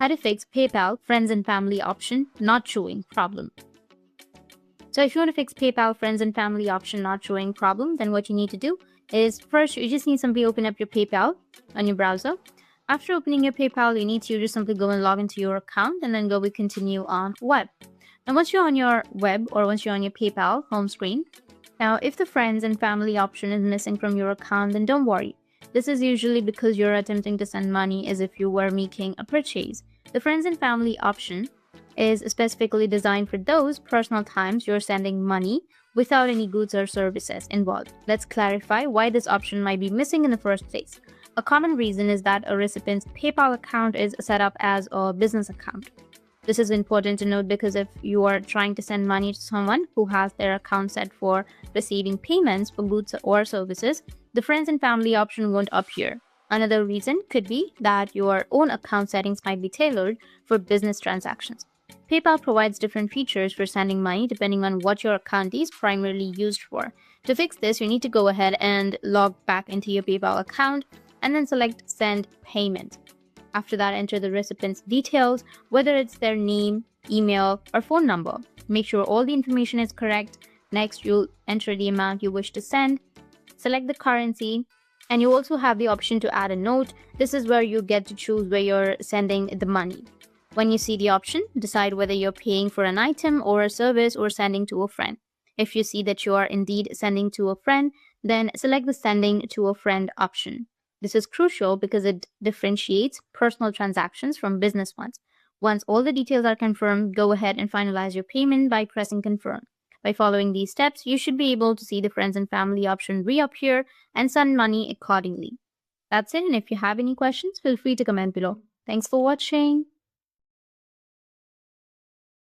How to fix PayPal friends and family option not showing problem. So if you want to fix PayPal friends and family option not showing problem, then what you need to do is first you just need simply open up your PayPal on your browser. After opening your PayPal, you need to just simply go and log into your account and then go with continue on web. Now once you're on your web or once you're on your PayPal home screen, now if the friends and family option is missing from your account, then don't worry. This is usually because you're attempting to send money as if you were making a purchase. The friends and family option is specifically designed for those personal times you're sending money without any goods or services involved. Let's clarify why this option might be missing in the first place. A common reason is that a recipient's PayPal account is set up as a business account. This is important to note because if you are trying to send money to someone who has their account set for receiving payments for goods or services, the friends and family option won't appear. Another reason could be that your own account settings might be tailored for business transactions. PayPal provides different features for sending money depending on what your account is primarily used for. To fix this, you need to go ahead and log back into your PayPal account and then select Send Payment. After that, enter the recipient's details, whether it's their name, email, or phone number. Make sure all the information is correct. Next, you'll enter the amount you wish to send, select the currency, and you also have the option to add a note. This is where you get to choose where you're sending the money. When you see the option, decide whether you're paying for an item or a service or sending to a friend. If you see that you are indeed sending to a friend, then select the Sending to a Friend option. This is crucial because it differentiates personal transactions from business ones. Once all the details are confirmed, go ahead and finalize your payment by pressing Confirm. By following these steps, you should be able to see the friends and family option reappear and send money accordingly. That's it, and if you have any questions, feel free to comment below. Thanks for watching.